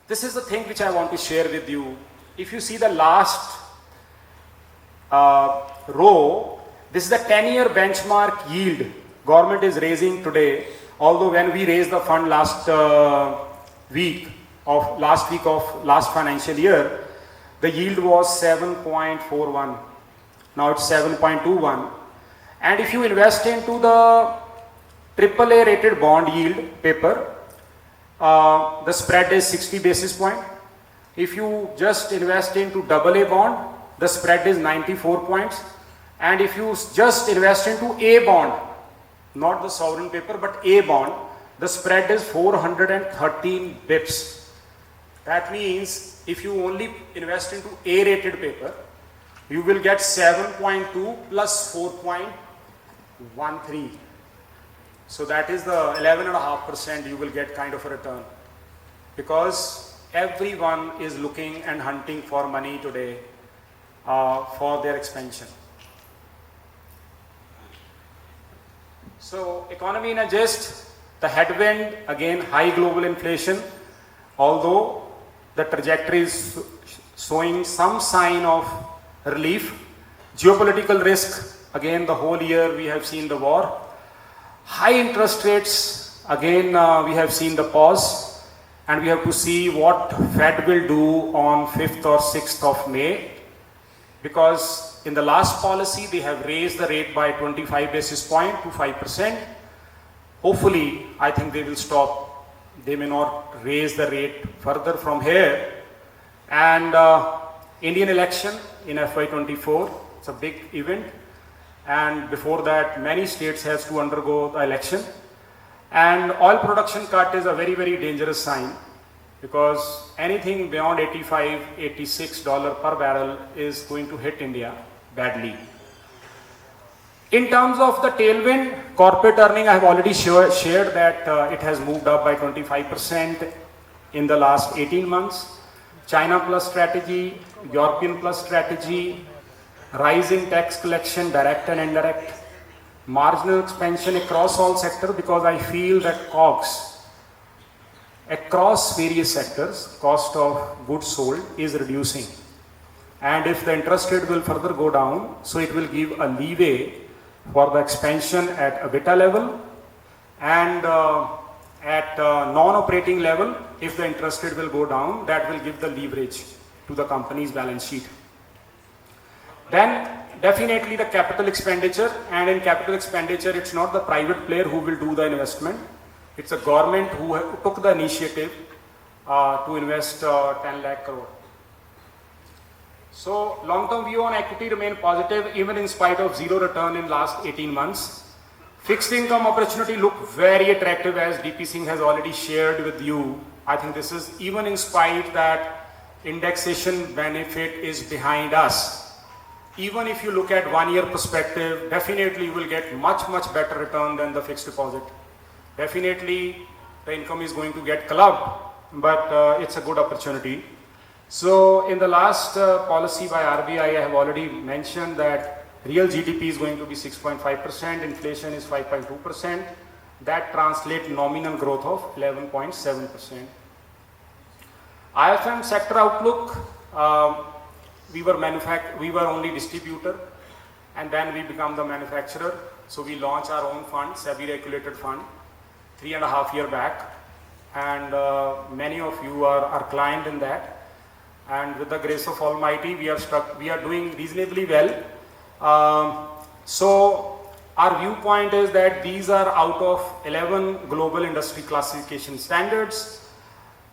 This is the thing which I want to share with you. If you see the last row, this is the 10-year benchmark yield government is raising today. Although when we raised the fund last week of last financial year, the yield was 7.41. Now it's 7.21. And if you invest into the AAA rated bond yield paper, the spread is 60 basis point. If you just invest into AA bond, the spread is 94 points. And if you just invest into A bond, not the sovereign paper, but A bond, the spread is 413 bips. That means if you only invest into A rated paper, you will get 7.2 plus 4.13. So that is the 11.5% you will get kind of a return, because everyone is looking and hunting for money today for their expansion. So economy in a gist, the headwind, again high global inflation, although the trajectory is showing some sign of relief. Geopolitical risk, again the whole year we have seen the war. High interest rates, again we have seen the pause, and we have to see what Fed will do on 5th or 6th of May, because in the last policy they have raised the rate by 25 basis point to 5%. Hopefully, I think they will stop. They may not raise the rate further from here. And Indian election in FY24, it's a big event. And before that, many states has to undergo the election. And oil production cut is a very, very dangerous sign, because anything beyond $85, $86 per barrel is going to hit India badly. In terms of the tailwind, corporate earning, I have already shared that it has moved up by 25% in the last 18 months. China plus strategy, European plus strategy, rise in tax collection, direct and indirect, marginal expansion across all sectors, because I feel that COGS across various sectors, cost of goods sold, is reducing. And if the interest rate will further go down, so it will give a leeway for the expansion at EBITDA level, and at non-operating level, if the interest rate will go down, that will give the leverage to the company's balance sheet. Then definitely the capital expenditure, and in capital expenditure it's not the private player who will do the investment, it's a government who took the initiative to invest 10 lakh crore. So long-term view on equity remain positive even in spite of zero return in last 18 months. Fixed income opportunity look very attractive, as DP Singh has already shared with you. I think this is even in spite that indexation benefit is behind us. Even if you look at 1 year perspective, definitely you will get much better return than the fixed deposit. Definitely the income is going to get clubbed, but it's a good opportunity. So in the last policy by RBI, I have already mentioned that real GDP is going to be 6.5%, inflation is 5.2%. That translates nominal growth of 11.7%. IFM sector outlook, we were only distributor, and then we become the manufacturer. So we launched our own fund, SEBI regulated fund, 3.5 years back, and many of you are our client in that. And with the grace of Almighty, we are doing reasonably well. So our viewpoint is that these are out of 11 global industry classification standards.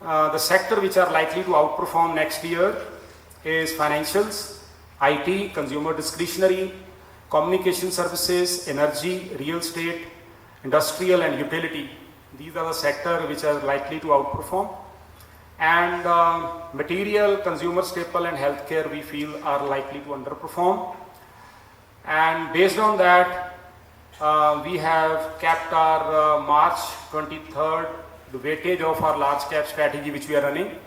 The sector which are likely to outperform next year is financials, IT, consumer discretionary, communication services, energy, real estate, industrial and utility. These are the sectors which are likely to outperform. And material, consumer staple and healthcare we feel are likely to underperform. And based on that, we have kept our March 23rd, the weightage of our large cap strategy which we are running.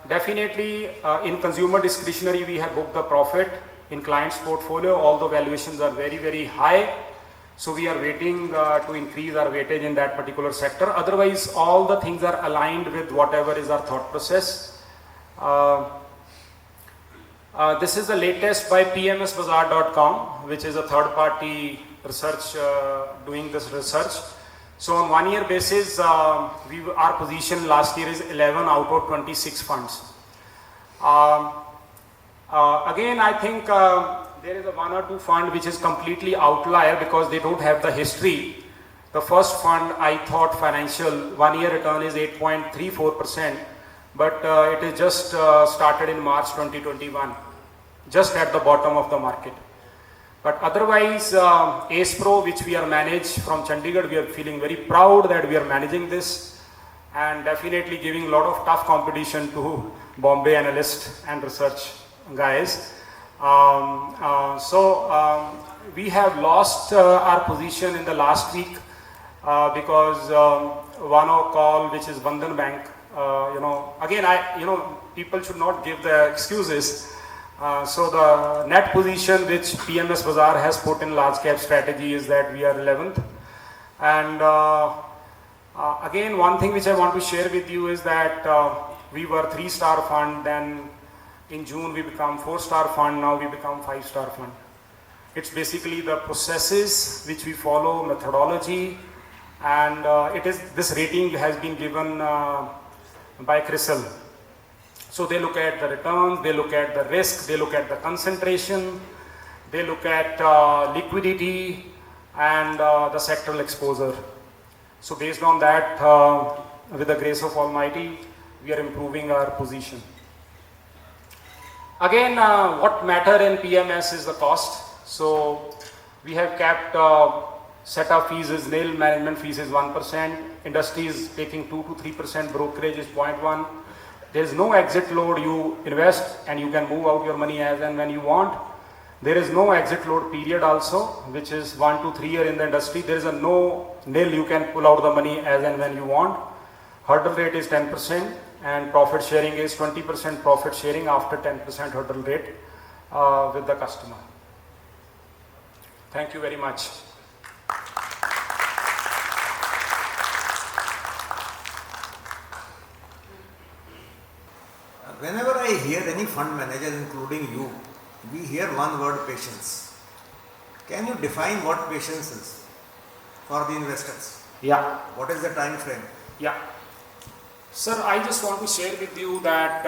Definitely in consumer discretionary we have booked the profit in clients portfolio, although valuations are very high. So we are waiting to increase our weightage in that particular sector. Otherwise, all the things are aligned with whatever is our thought process. This is the latest by PMSbazaar.com, which is a third-party research doing this research. So on 1 year basis, our position last year is 11 out of 26 funds. Again, I think there is a 1 or 2 fund which is completely outlier because they don't have the history. The first fund, I thought financial 1 year return is 8.34%, but it is just started in March 2021, just at the bottom of the market. But otherwise, Ace Pro, which we are managed from Chandigarh, we are feeling very proud that we are managing this and definitely giving a lot of tough competition to Bombay analyst and research guys. We have lost our position in the last week because one call, which is Bandhan Bank, people should not give the excuses. So the net position which PMS Bazaar has put in large cap strategy is that we are 11th. And again, one thing which I want to share with you is that we were 3-star fund, then in June we become 4-star fund, now we become 5-star fund. It's basically the processes which we follow, methodology, and this rating has been given by CRISIL. So they look at the returns, they look at the risk, they look at the concentration, they look at liquidity and the sectoral exposure. So based on that, with the grace of Almighty, we are improving our position. Again, what matter in PMS is the cost. So we have kept setup fees is nil, management fees is 1%, industry is taking 2 to 3%, brokerage is 0.1. There is no exit load. You invest and you can move out your money as and when you want. There is no exit load period also, which is 1 to 3 years in the industry. There is a no nil, you can pull out the money as and when you want. Hurdle rate is 10% and profit sharing is 20% profit sharing after 10% hurdle rate with the customer. Thank you very much. Whenever I hear any fund manager, including you, we hear one word: patience. Can you define what patience is for the investors? Yeah. What is the time frame? Yeah. Sir, I just want to share with you that,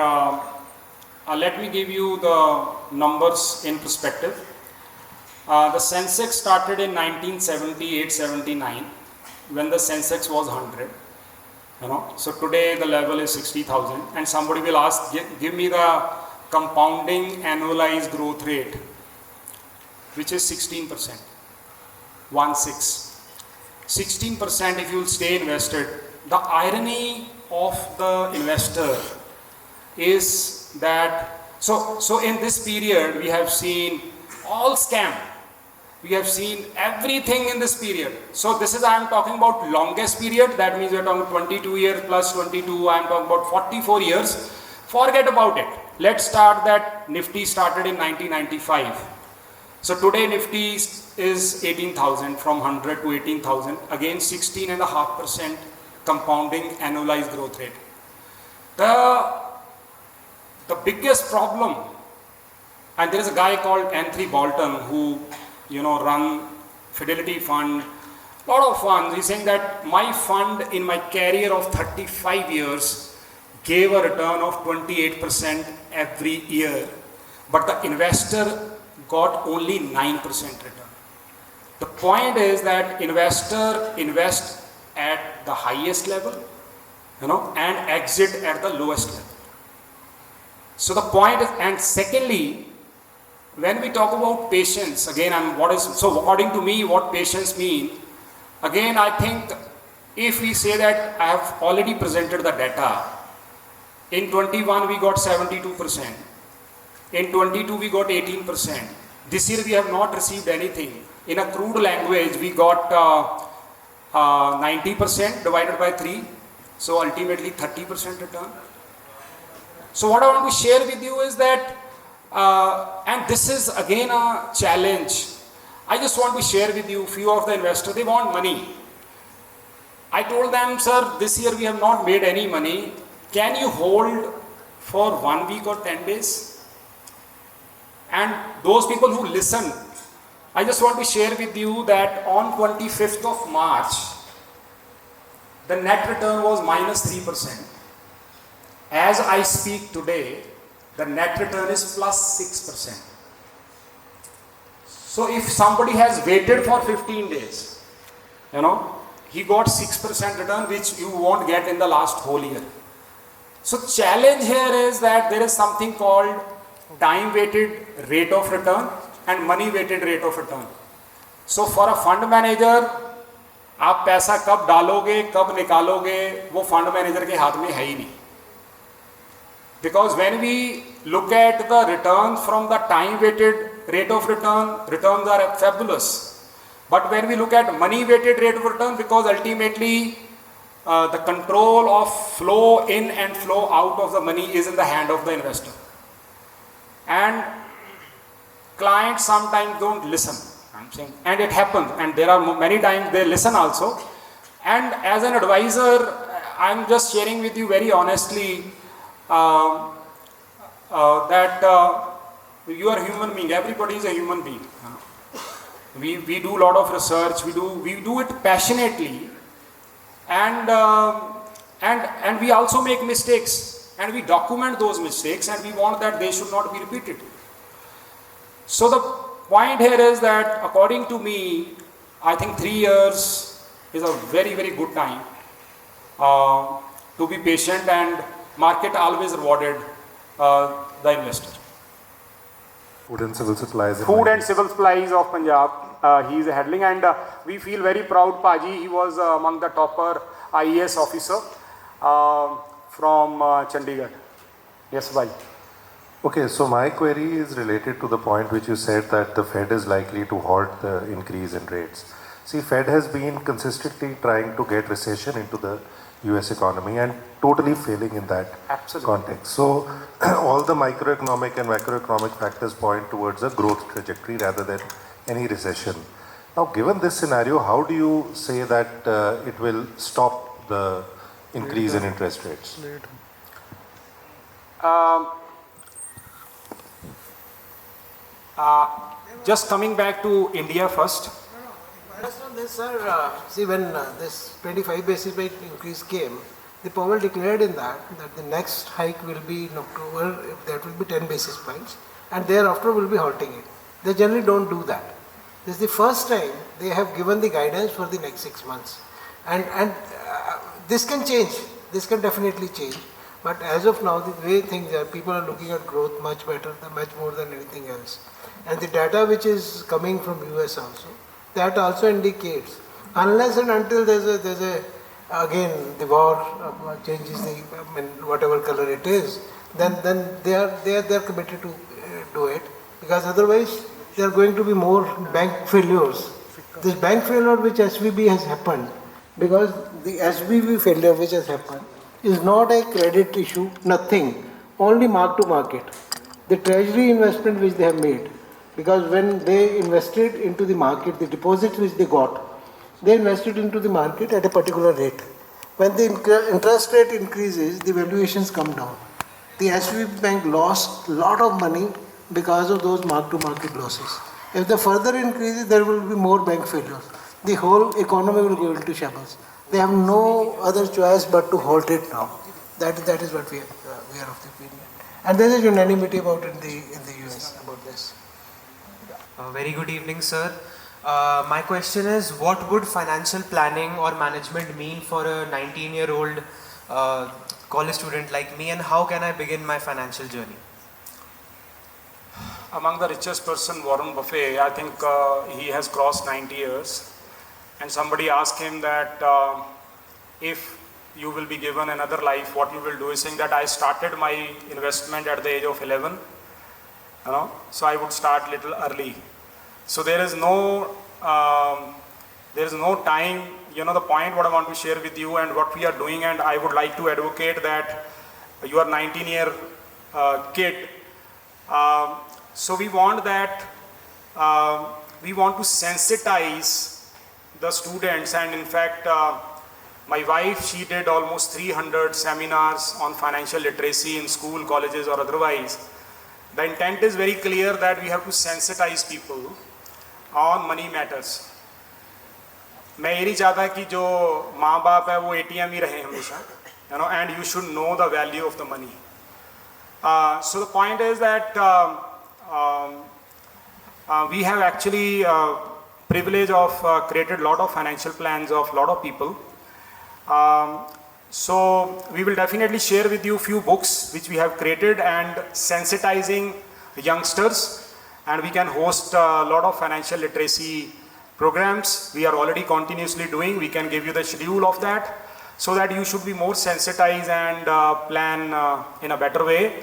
let me give you the numbers in perspective. The Sensex started in 1978-79 when the Sensex was 100. So today the level is 60,000, and somebody will ask, give me the compounding annualized growth rate, which is 16%, 16% if you will stay invested. The irony of the investor is that, so in this period we have seen all scam. We have seen everything in this period. So this is, I am talking about longest period. That means we are talking 22 years plus 22. I am talking about 44 years. Forget about it. Let's start that Nifty started in 1995. So today Nifty is 18,000, from 100 to 18,000. Again 16.5% compounding annualized growth rate. The biggest problem, and there is a guy called Anthony Bolton who run Fidelity Fund, lot of funds. He's saying that my fund in my career of 35 years gave a return of 28% every year, but the investor got only 9% return. The point is that investor invest at the highest level, and exit at the lowest level. So the point is, and secondly, when we talk about patience, again, so according to me, what patience mean? Again, I think if we say that I have already presented the data, in 21 we got 72%, in 22 we got 18%. This year we have not received anything. In a crude language, we got 90% divided by 3, so ultimately 30% return. So what I want to share with you is that, and this is again a challenge. I just want to share with you, few of the investors, they want money. I told them, sir, this year we have not made any money. Can you hold for 1 week or 10 days? And those people who listen, I just want to share with you that on 25th of March, the net return was minus 3%. As I speak today, the net return is plus 6%. So if somebody has waited for 15 days, he got 6% return, which you won't get in the last whole year. So challenge here is that there is something called time weighted rate of return and money weighted rate of return. So for a fund manager, आप पैसा कब डालोगे कब निकालोगे वो fund manager के हाथ में है ही नहीं. Because when we look at the returns from the time weighted rate of return, returns are fabulous. But when we look at money weighted rate of return, because ultimately the control of flow in and flow out of the money is in the hand of the investor. And clients sometimes don't listen. I'm saying, and it happens, and there are many times they listen also. And as an advisor, I'm just sharing with you very honestly that you are a human being. Everybody is a human being. We do a lot of research. We do it passionately, and we also make mistakes, and we document those mistakes, and we want that they should not be repeated. So the point here is that, according to me, I think 3 years is a very, very good time to be patient, and market always rewarded the investor. Food and civil supplies. Food and civil supplies of Punjab. He is handling, and we feel very proud. Paji, he was among the topper IAS officer from Chandigarh. Yes, bhai. Okay, so my query is related to the point which you said that the Fed is likely to halt the increase in rates. See, Fed has been consistently trying to get recession into the US economy and totally failing in that context. So all the microeconomic and macroeconomic factors point towards a growth trajectory rather than any recession. Now, given this scenario, how do you say that it will stop the increase in interest rates? Just coming back to India first. Just on this, sir, see, when this 25 basis point increase came, the Powell declared in that the next hike will be in October, that will be 10 basis points, and thereafter will be halting it. They generally don't do that. This is the first time they have given the guidance for the next 6 months. And this can change, this can definitely change. But as of now, the way things are, people are looking at growth much better, much more than anything else. And the data which is coming from US also, that also indicates, unless and until there's a again the war changes the whatever color it is, then they are committed to do it, because otherwise there are going to be more bank failures. This bank failure which SVB has happened, because the SVB failure which has happened is not a credit issue, nothing, only mark to market. The treasury investment which they have made, because when they invested into the market, the deposits which they got, they invested into the market at a particular rate. When the interest rate increases, the valuations come down. The SVB bank lost a lot of money because of those mark-to-market losses. If the further increases, there will be more bank failures. The whole economy will go into shambles. They have no other choice but to halt it now. That is what we are of the opinion. And there is unanimity about it in the US about this. Very good evening, sir. My question is, what would financial planning or management mean for a 19-year-old college student like me, and how can I begin my financial journey? Among the richest person, Warren Buffett, I think he has crossed 90 years. And somebody asked him that if you will be given another life, what you will do. He's saying that I started my investment at the age of 11. So I would start little early. So there is no time. The point what I want to share with you and what we are doing, and I would like to advocate that you are 19-year kid. So we want that we want to sensitize the students, and in fact, my wife, she did almost 300 seminars on financial literacy in school, colleges or otherwise. The intent is very clear that we have to sensitize people on money matters. मैं ये नहीं चाहता कि जो माँ बाप है वो ATM ही रहे हमेशा, and you should know the value of the money. So the point is that we have actually privilege of created a lot of financial plans of a lot of people. So we will definitely share with you few books which we have created and sensitizing youngsters, and we can host a lot of financial literacy programs. We are already continuously doing. We can give you the schedule of that so that you should be more sensitized and plan in a better way.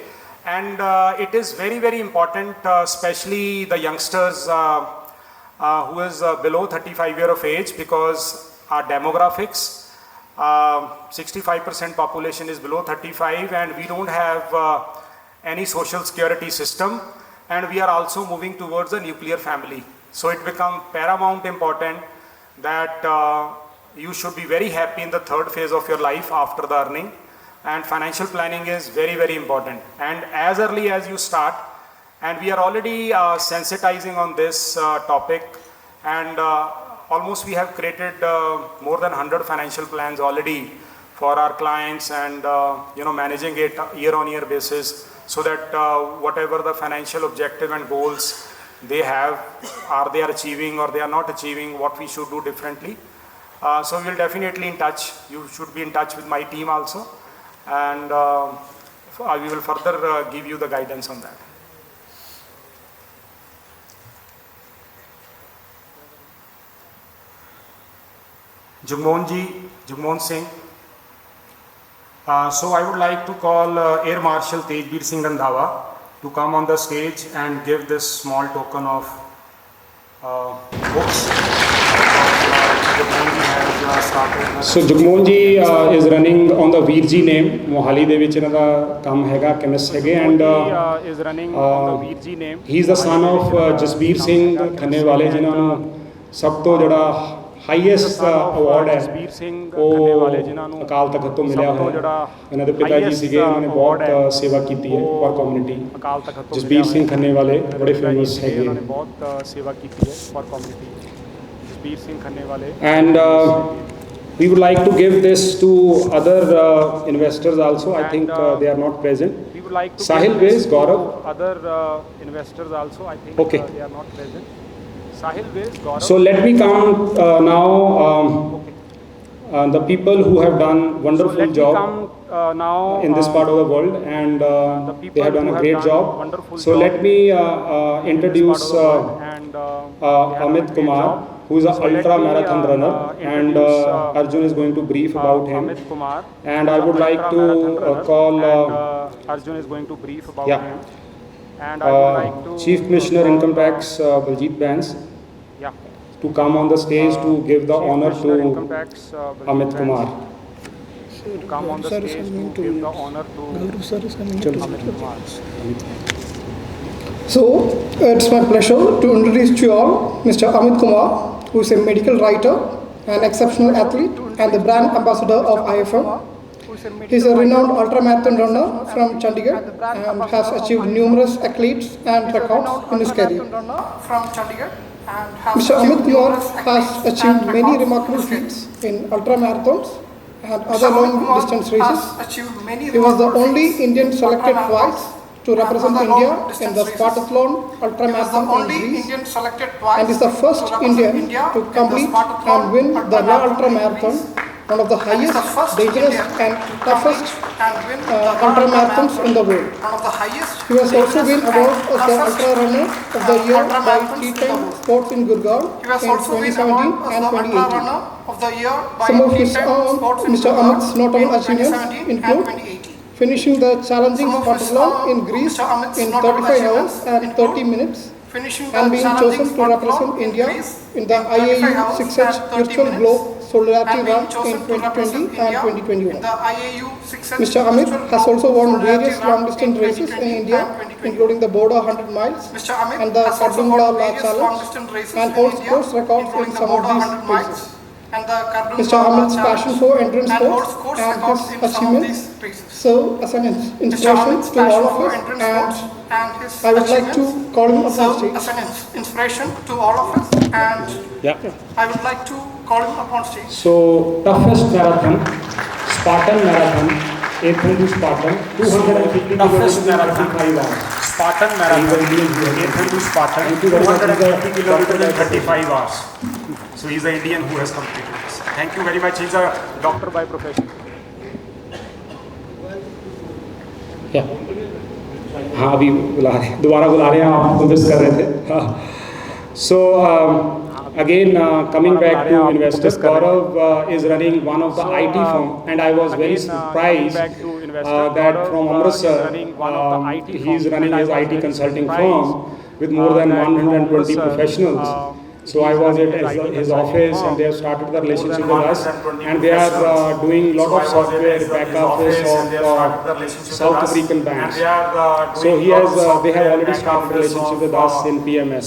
And it is very, very important, especially the youngsters who is below 35 years of age, because our demographics, 65% population is below 35, and we don't have any social security system, and we are also moving towards a nuclear family. So it becomes paramount important that you should be very happy in the third phase of your life after the earning, and financial planning is very, very important. And as early as you start, and we are already sensitizing on this topic, and almost we have created more than 100 financial plans already for our clients, and managing it year-on-year basis, so that whatever the financial objective and goals they have, are they achieving or they are not achieving, what we should do differently. So we will definitely in touch. You should be in touch with my team also, and we will further give you the guidance on that. Jugmohan Singh. So I would like to call Air Marshal Tejbir Singh Randhawa to come on the stage and give this small token of books. So Jugmohan ji is running on the Veer Ji name. Mohali de vich inada kam hega, chemist hege, and is running on the Veer Ji name. He is the son of Jasbir Singh Khannewale, जिन्हों ਨੂੰ ਸਭ ਤੋਂ ਜਿਹੜਾ highest award ਹੈ ਉਹ ਅਕਾਲ ਤਖਤ ਤੋਂ ਮਿਲਿਆ ਹੋਇਆ। ਇਹਨਾਂ ਦੇ ਪਿਤਾ ਜੀ ਸੀਗੇ, ਉਹਨਾਂ ਨੇ ਬਹੁਤ ਸੇਵਾ ਕੀਤੀ ਹੈ ਫॉर ਕਮਿਊਨਿਟੀ। ਜਸਬੀਰ ਸਿੰਘ ਖੰਨੇ ਵਾਲੇ ਬੜੇ ਫੇਮਸ ਹੈਗੇ, ਉਹਨਾਂ ਨੇ ਬਹੁਤ ਸੇਵਾ ਕੀਤੀ ਹੈ ਫॉर ਕਮਿਊਨਿਟੀ। ਜਸਬੀਰ ਸਿੰਘ ਖੰਨੇ ਵਾਲੇ। And we would like to give this to other investors also. I think they are not present. We would like to Sahil Vez, Gaurav. Other investors also. I think okay. They are not present. Sahil Vez, Gaurav. So let me count now the people who have done wonderful job now in this part of the world, and they have done a great job. So let me introduce Amit Kumar, who is an ultra marathon runner, and Arjun is going to brief about him. And I would like to call Arjun is going to brief about him. And I would like to Chief Commissioner Income Tax Baljit Bans to come on the stage to give the honor to Amit Kumar. Come on the stage to give the honor to Amit Kumar. So, it's my pleasure to introduce to you all Mr. Amit Kumar, who is a medical writer, an exceptional athlete, and the brand ambassador of IFM. He is a renowned ultramarathon runner from Chandigarh and has achieved numerous accolades and records in his career. Mr. Amit Kumar has achieved many remarkable feats in ultramarathons and other long-distance races. He was the only Indian selected twice to represent India in the Spartathlon ultramarathon in Greece, and is the first Indian to complete and win the Raw ultramarathon, one of the highest, dangerous and toughest ultramarathons in the world. He has also been awarded as the Ultra Runner of the Year by T10 Sports in Gurgaon in 2017 and 2018. Some of his Mr. Amit's notable achievements include finishing the challenging Spartathlon in Greece in 35 hours and 30 minutes, and being chosen to represent India in the IAU 6H Virtual Globe Solidarity and Run being chosen in to represent 2020 and India 2021. in the IAU 6 Mr. Amit has also won various long-distance in races in India, 2020. including the Boda 100 miles Mr. Amit and the has also Kardungla won various Challenge, long-distance races and in holds India, course records in including the some of Boda these 100 miles races. and the Mr. Kardungla Amit's Challenge, passion for endurance and holds sports course and records his in some of these achievements races. serve as an Mr. inspiration Amit's to all passion of for us, endurance and sports and his I would like to achievements call him upon serve stage. as an inspiration to all of us, and I would like to call him upon stage. So, toughest marathon, Spartan marathon, Athens Spartan, 250 toughest kilometers in marathon. 35 hours. Spartan marathon, Athens Spartan, Thank you very much. 250 kilometers in 35 hours. So he's the Indian who has completed this. Thank you very much. He's a doctor by profession. Yeah. हाँ अभी दोबारा बुला रहे हैं, आपको miss कर रहे थे. So again coming back to investors, Gaurav is running one of the IT firm, and I was very surprised that from Amritsar he's running his IT consulting firm with more than 120 professionals. So I was at his office, and they have started the relationship with us, and they are doing lot of software back office of South African banks. So they have already started relationship with us in PMS.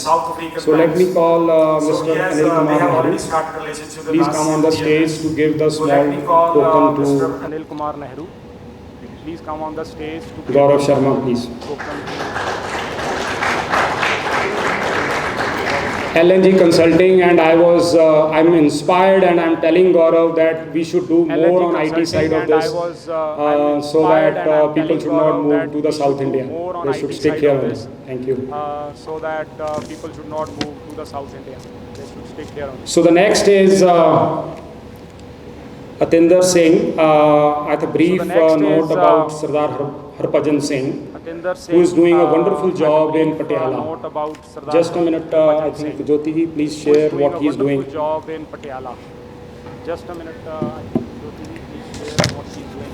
So let me call Mr. Anil Kumar Nehru. Please come on the stage to give the small token to Anil Kumar Nehru. Please come on the stage to Gaurav Sharma, please. LNG Consulting, and I'm inspired, and I'm telling Gaurav that we should do more on IT side of this, so that people should not move to the South India. They should stick here only. Thank you. So that people should not move to the South India. They should stick here only. So the next is Atinder Singh. At a brief note about Sardar Harbhajan Singh, who is doing a wonderful job in Patiala. Just a minute, I think Jyoti ji, please share what he is doing. Job in Patiala. Just a minute, I think Jyoti ji, please share what he is doing.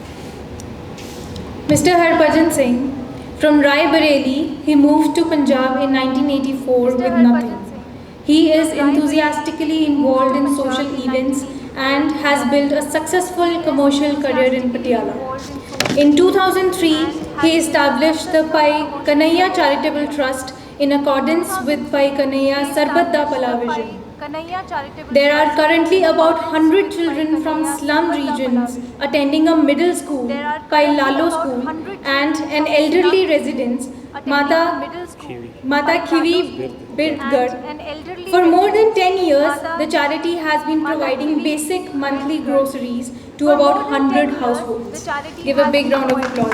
Mr. Harbhajan Singh, from Rai Bareli, he moved to Punjab in 1984 with nothing. He is enthusiastically involved in social events and has built a successful commercial career in Patiala. In 2003, he established the Pai Kanhaiya Charitable Trust in accordance with Pai Kanhaiya Sarbat Da Pala vision. There are currently about 100 children from slum regions attending a middle school, Pai Lalo School, and an elderly residence, Mata Khivi Birdgar. For more than 10 years, the charity has been providing basic monthly groceries to about 100 households. Give a big round of applause.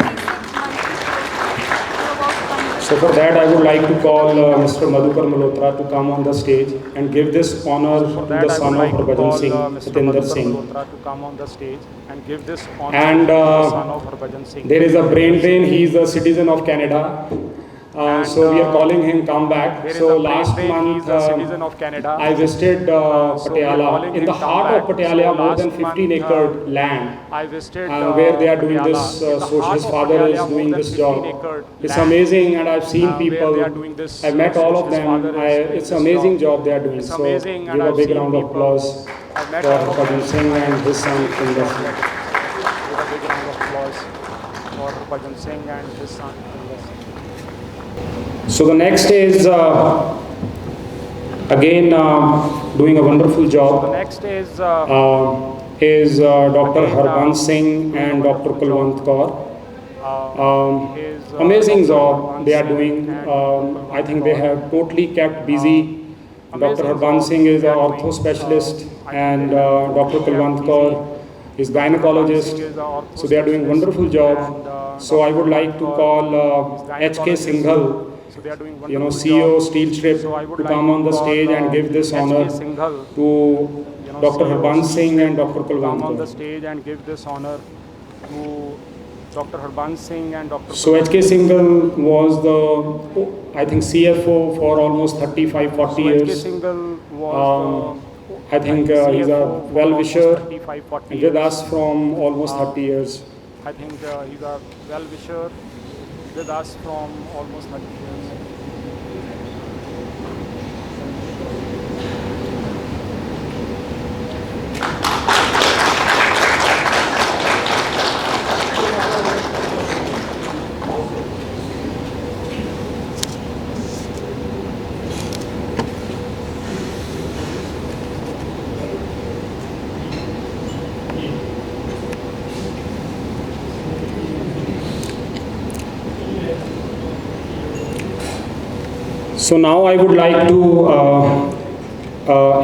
So for that, I would like to call Mr. Madhukar Malhotra to come on the stage and give this honor to the son of Harbhajan Singh, Atinder Singh. To come on the stage and give this honor And to the son of Harbhajan Singh. there is a brain drain. He is a citizen of Canada. So we are calling him come back. So last month citizen of Canada. I visited Patiala. In the heart of Patiala, more than 15-acre land, I visited where they are doing this. So his father is doing this job. It's amazing, and I've seen people. I've met all of them. It's amazing job they are doing. So give a big round of applause for Harbhajan Singh and his son Atinder Singh. Give a big round of applause for Harbhajan Singh and his son Atinder Singh. So the next is again doing a wonderful job. Next is Dr. Harbhajan Singh and Dr. Kulwant Kaur. Amazing job they are doing. I think they have totally kept busy. Dr. Harbhajan Singh is an ortho specialist, and Dr. Kulwant Kaur is gynecologist. So they are doing wonderful job. So I would like to call H.K. Singhal, CEO Steel Strip, to come on the stage and give this honor to Dr. Harbhajan Singh and Dr. Kulwant on the Kaur. stage and give this honor to Dr. Harbhajan Singh and Dr. So H.K. Singhal was the, I think, CFO for almost 35-40 H.K. years. Singhal was I think he's a well-wisher 35-40 with us from almost 30 years. I think he's a well-wisher with us from almost 30 years. So now I would like to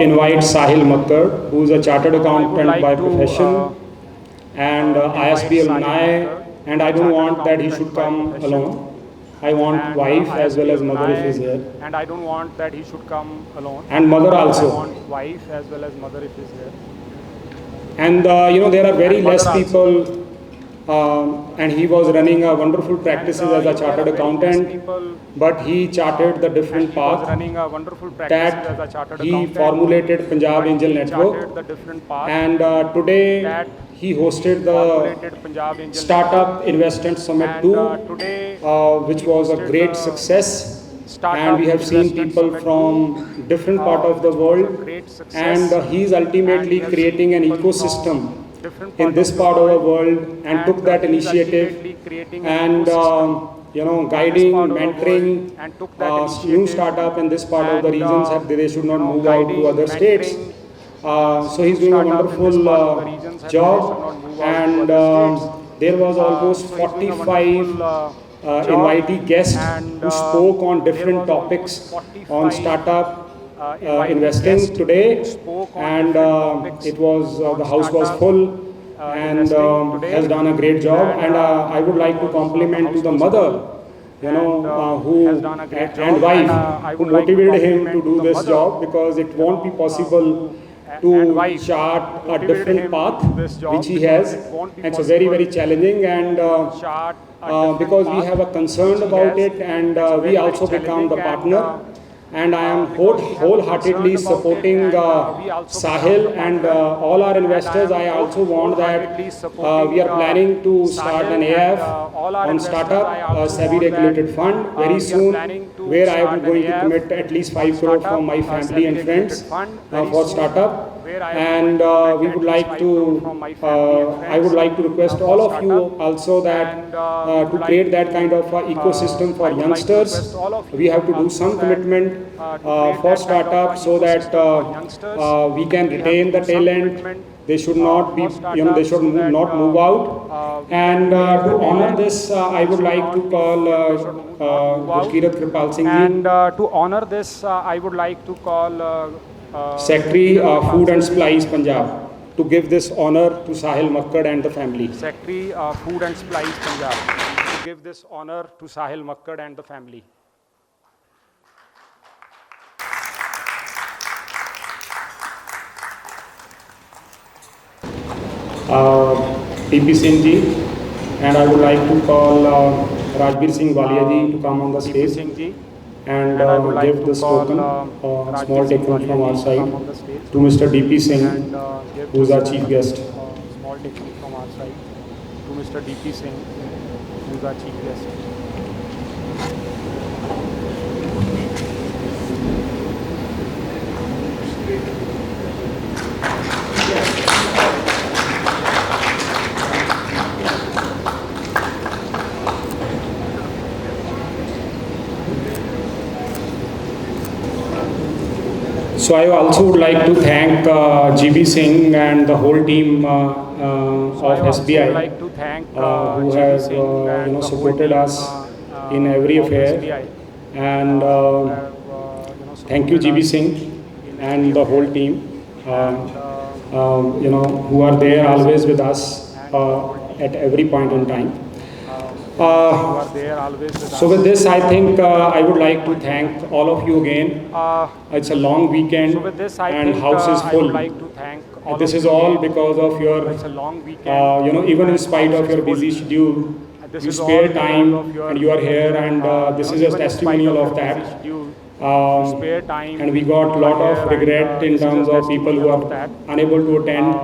invite Sahil Makkar, who is a chartered accountant by profession and ISB alumni, and I don't want that he should come alone. I want wife as well as mother if he's here. And I don't want that he should come alone. And mother also. I want wife as well as mother if he's here. And there are very less people, and he was running a wonderful practices as a chartered accountant, but he charted the different path that he formulated Punjab Angel Network, and today he hosted the Startup Investment Summit 2, which was a great success. And we have seen people from different part of the world, and he is ultimately creating an ecosystem in this part of the world, and took that initiative and guiding, mentoring new startup in this part of the regions that they should not move out to other states. So he's doing a wonderful job, and there was almost 45 invitee guests who spoke on different topics on startup investing today, and it was the house was full, and has done a great job. And I would like to compliment to the mother, who and wife who motivated him to do this job, because it won't be possible to chart a different path which he has. It's a very, very challenging, and because we have a concern about it, and we also become the partner. And I am wholeheartedly supporting Sahil and all our investors. I also want that we are planning to start an AIF on startup, SEBI regulated fund very soon, where I am going to commit at least 5 crore from my family and friends for startup. And we would like to, I would like to request all of you also that to create that kind of ecosystem for youngsters, we have to do some commitment for startup, so that we can retain the talent. They should not be, they should not move out. And to honor this, I would like to call Gurkirat Kripal Singh ji. And to honor this, I would like to call Secretary Food and Supplies Punjab, to give this honor to Sahil Makkad and the family. Secretary Food and Supplies Punjab, to give this honor to Sahil Makkad and the family. TP Singh ji, and I would like to call Rajbir Singh Walia ji to come on the stage and give the spoken small taken from our side to Mr. DP Singh, who is our chief guest. Small taken from our side to Mr. DP Singh, who is our chief guest. So I also would like to thank GB Singh and the whole team of SBI, who have supported us in every affair. And thank you, GB Singh and the whole team, who are there always with us at every point in time. So with this, I think I would like to thank all of you again. It's a long weekend and house is full. This is all because of your, even in spite of your busy schedule, you spare time and you are here, and this is a testimonial of that. And we got a lot of regret in terms of people who are unable to attend.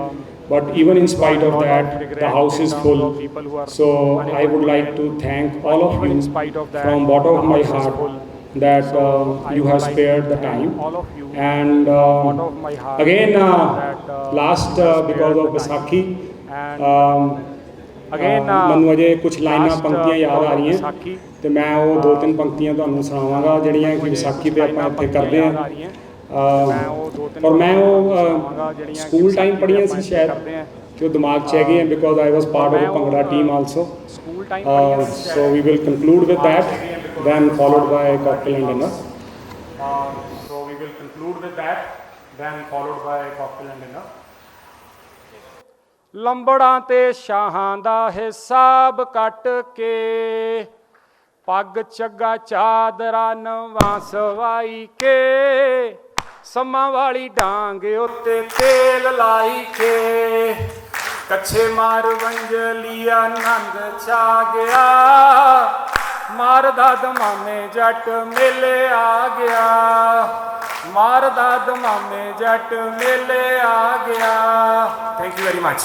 But even in spite of that, the house is full. So I would like to thank all of you from bottom of my heart that you have spared the time. And again, last because of Vaisakhi, ਮੈਨੂੰ ਅਜੇ ਕੁਝ ਲਾਈਨਾਂ ਪੰਕਤੀਆਂ ਯਾਦ ਆ ਰਹੀਆਂ, ਤੇ ਮੈਂ ਉਹ 2-3 ਪੰਕਤੀਆਂ ਤੁਹਾਨੂੰ ਸੁਣਾਵਾਂਗਾ ਜਿਹੜੀਆਂ ਕਿ ਵਿਸਾਖੀ ਤੇ ਆਪਾਂ ਇੱਥੇ ਕਰਦੇ ਹਾਂ। ਔਰ ਮੈਂ ਉਹ ਸਕੂਲ ਟਾਈਮ ਪੜ੍ਹੀਆਂ ਸੀ ਸ਼ਾਇਦ, ਤੇ ਉਹ ਦਿਮਾਗ 'ਚ ਹੈਗੇ ਆ, because I was part of bhangra team also. So we will conclude with that, then followed by cocktail and dinner. So we will conclude with that, then followed by cocktail and dinner. Lambran ਤੇ ਸ਼ਾਹਾਂ ਦਾ ਹਿਸਾਬ ਕੱਟ ਕੇ, ਪੱਗ ਚੱਗਾ ਚਾਦਰਾ ਨਵਾਂ ਸਵਾਈ ਕੇ, ਸਮਾਂ ਵਾਲੀ ਡਾਂਗ ਉੱਤੇ ਤੇਲ ਲਾਈ ਕੇ, ਕੱਛੇ ਮਾਰ ਵੰਜਲੀਆ ਨੰਦ ਛਾ ਗਿਆ, ਮਾਰਦਾ ਦਮਾਮੇ ਜੱਟ ਮੇਲੇ ਆ ਗਿਆ, ਮਾਰਦਾ ਦਮਾਮੇ ਜੱਟ ਮੇਲੇ ਆ ਗਿਆ। Thank you very much.